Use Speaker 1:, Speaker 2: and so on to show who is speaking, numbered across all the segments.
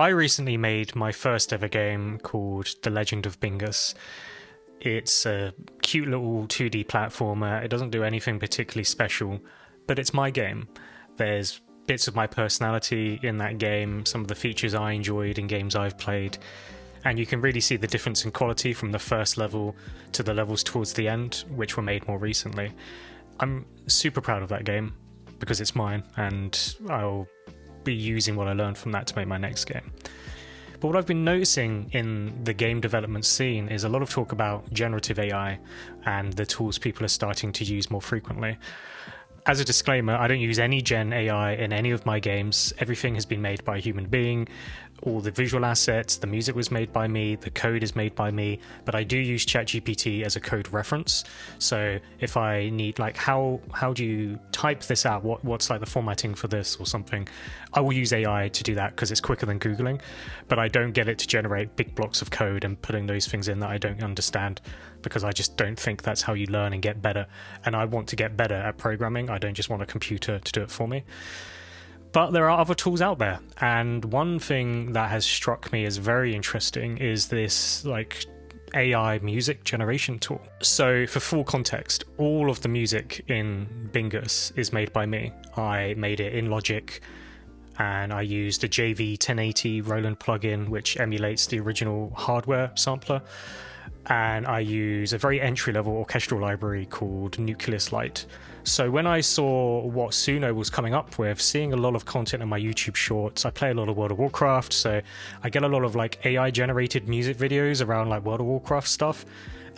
Speaker 1: I recently made my first ever game called The Legend of Bingus. It's a cute little 2D platformer. It doesn't do anything particularly special, but it's my game. There's bits of my personality in that game, some of the features I enjoyed in games I've played, and you can really see the difference in quality from the first level to the levels towards the end, which were made more recently. I'm super proud of that game because it's mine, and I'll be using what I learned from that to make my next game. But what I've been noticing in the game development scene is a lot of talk about generative AI and the tools people are starting to use more frequently. As a disclaimer, I don't use any Gen AI in any of my games. Everything has been made by a human being. All the visual assets, the music was made by me, the code is made by me, but I do use ChatGPT as a code reference. So if I need, like, how do you type this out? What's like the formatting for this or something? I will use AI to do that because it's quicker than Googling, but I don't get it to generate big blocks of code and putting those things in that I don't understand, because I just don't think that's how you learn and get better. And I want to get better at programming. I don't just want a computer to do it for me. But there are other tools out there, and one thing that has struck me as very interesting is this like AI music generation tool. So for full context, all of the music in Bingus is made by me. I made it in Logic, and I used a JV 1080 Roland plugin which emulates the original hardware sampler, and I use a very entry-level orchestral library called Nucleus Lite. So when I saw what Suno was coming up with, seeing a lot of content in my YouTube shorts, I play a lot of World of Warcraft, so I get a lot of like AI-generated music videos around like World of Warcraft stuff,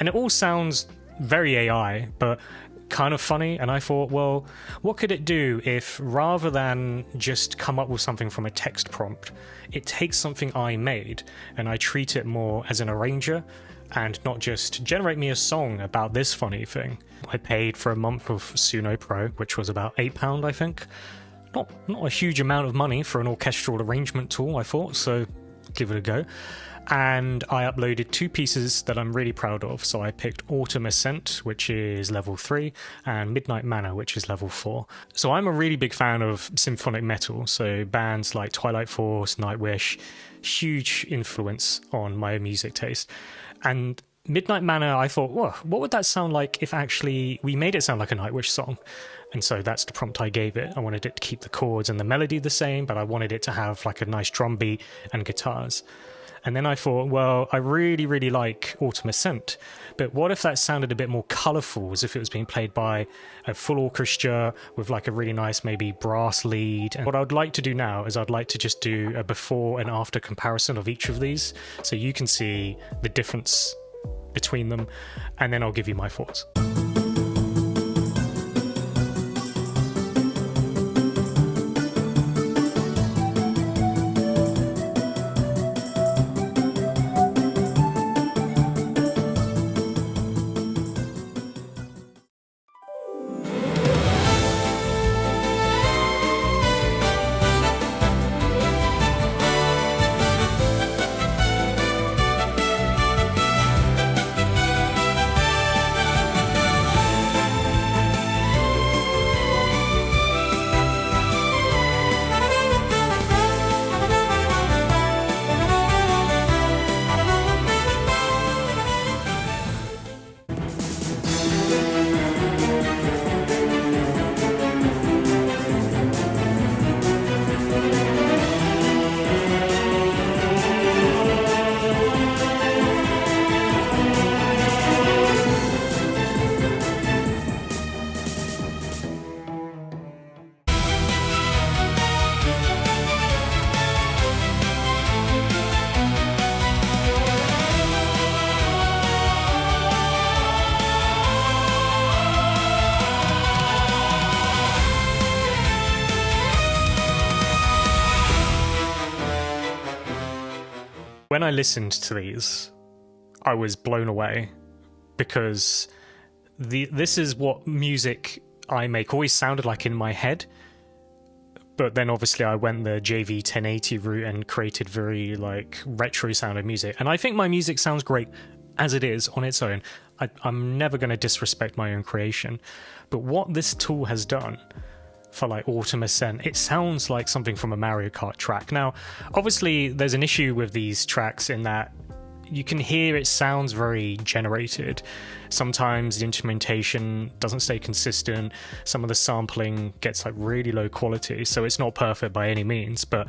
Speaker 1: and it all sounds very AI, but kind of funny. And I thought, well, what could it do if rather than just come up with something from a text prompt, it takes something I made and I treat it more as an arranger and not just generate me a song about this funny thing. I paid for a month of Suno Pro, which was about £8, I think. Not a huge amount of money for an orchestral arrangement tool, I thought, so give it a go. And I uploaded two pieces that I'm really proud of. So I picked Autumn Ascent, which is level 3, and Midnight Manor, which is level 4. So I'm a really big fan of symphonic metal, so bands like Twilight Force, Nightwish, huge influence on my music taste. And Midnight Manor, I thought, whoa, what would that sound like if actually we made it sound like a Nightwish song? And so that's the prompt I gave it. I wanted it to keep the chords and the melody the same, but I wanted it to have like a nice drum beat and guitars. And then I thought, well, I really, really like Autumn Ascent, but what if that sounded a bit more colourful, as if it was being played by a full orchestra with like a really nice maybe brass lead? And what I'd like to do now is I'd like to just do a before and after comparison of each of these, so you can see the difference between them, and then I'll give you my thoughts. When I listened to these, I was blown away, because this is what music I make always sounded like in my head. But then obviously I went the JV 1080 route and created very like retro sounding music. And I think my music sounds great as it is on its own. I'm never going to disrespect my own creation. But what this tool has done for like Autumn Ascent, it sounds like something from a Mario Kart track. Now, obviously, there's an issue with these tracks in that you can hear it sounds very generated. Sometimes the instrumentation doesn't stay consistent. Some of the sampling gets like really low quality, so it's not perfect by any means, but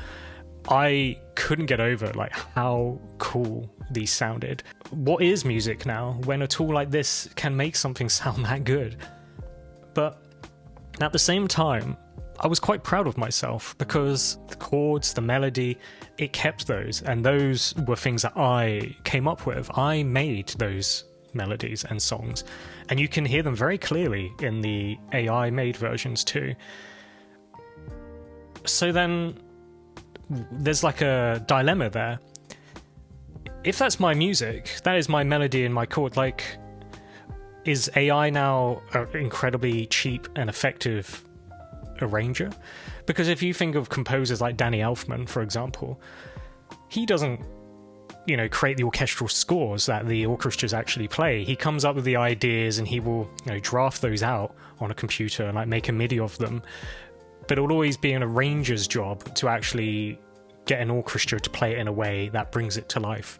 Speaker 1: I couldn't get over like how cool these sounded. What is music now when a tool like this can make something sound that good? But at the same time, I was quite proud of myself because the chords, the melody, it kept those, and those were things that I came up with. I made those melodies and songs, and you can hear them very clearly in the AI made versions too. So then there's like a dilemma there. If that's my music, that is my melody and my chord, like, is AI now an incredibly cheap and effective arranger? Because if you think of composers like Danny Elfman, for example, he doesn't, create the orchestral scores that the orchestras actually play. He comes up with the ideas and he will, draft those out on a computer and like make a MIDI of them. But it'll always be an arranger's job to actually get an orchestra to play it in a way that brings it to life.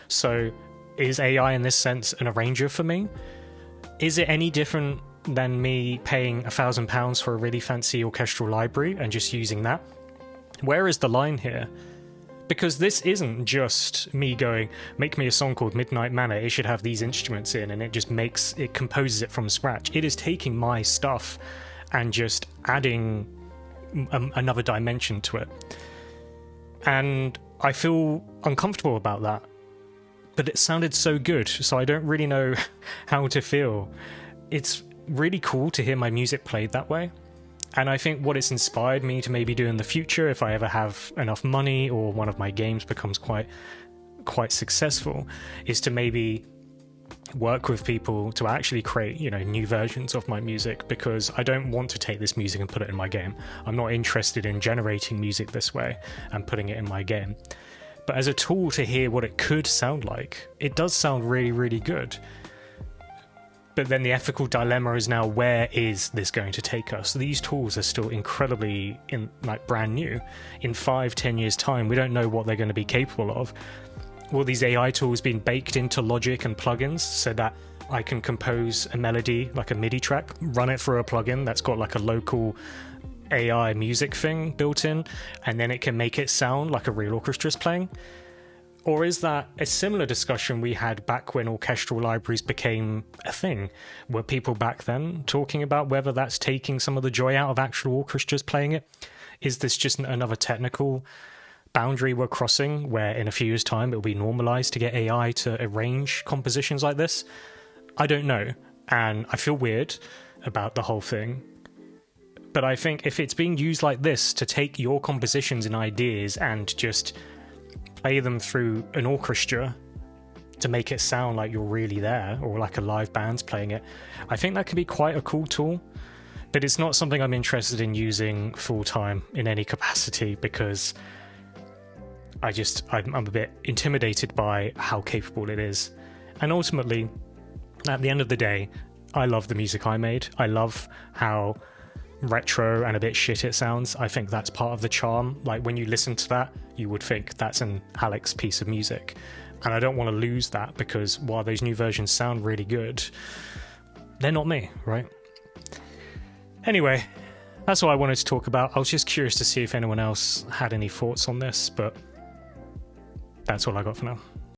Speaker 1: So is AI in this sense an arranger for me? Is it any different than me paying £1,000 for a really fancy orchestral library and just using that? Where is the line here? Because this isn't just me going, make me a song called Midnight Manor, it should have these instruments in, and it composes it from scratch. It is taking my stuff and just adding another dimension to it. And I feel uncomfortable about that. But it sounded so good, so I don't really know how to feel. It's really cool to hear my music played that way. And I think what it's inspired me to maybe do in the future, if I ever have enough money or one of my games becomes quite successful, is to maybe work with people to actually create, new versions of my music, because I don't want to take this music and put it in my game. I'm not interested in generating music this way and putting it in my game. But as a tool to hear what it could sound like, it does sound really, really good. But then the ethical dilemma is now, where is this going to take us? These tools are still incredibly brand new. In 5-10 years' time, we don't know what they're going to be capable of. Will these AI tools be baked into Logic and plugins so that I can compose a melody, like a MIDI track, run it through a plugin that's got like a local AI music thing built in, and then it can make it sound like a real orchestra's playing? Or is that a similar discussion we had back when orchestral libraries became a thing? Were people back then talking about whether that's taking some of the joy out of actual orchestras playing it? Is this just another technical boundary we're crossing, where in a few years' time it will be normalized to get AI to arrange compositions like this? I don't know, and I feel weird about the whole thing. But I think if it's being used like this to take your compositions and ideas and just play them through an orchestra to make it sound like you're really there, or like a live band's playing it, I think that could be quite a cool tool. But it's not something I'm interested in using full-time in any capacity, because I'm a bit intimidated by how capable it is. And ultimately, at the end of the day, I love the music I made. I love how retro and a bit shit it sounds. I think that's part of the charm. Like, when you listen to that, you would think that's an Alex piece of music. And I don't want to lose that, because while those new versions sound really good, they're not me, right? Anyway, that's all I wanted to talk about. I was just curious to see if anyone else had any thoughts on this, but that's all I got for now.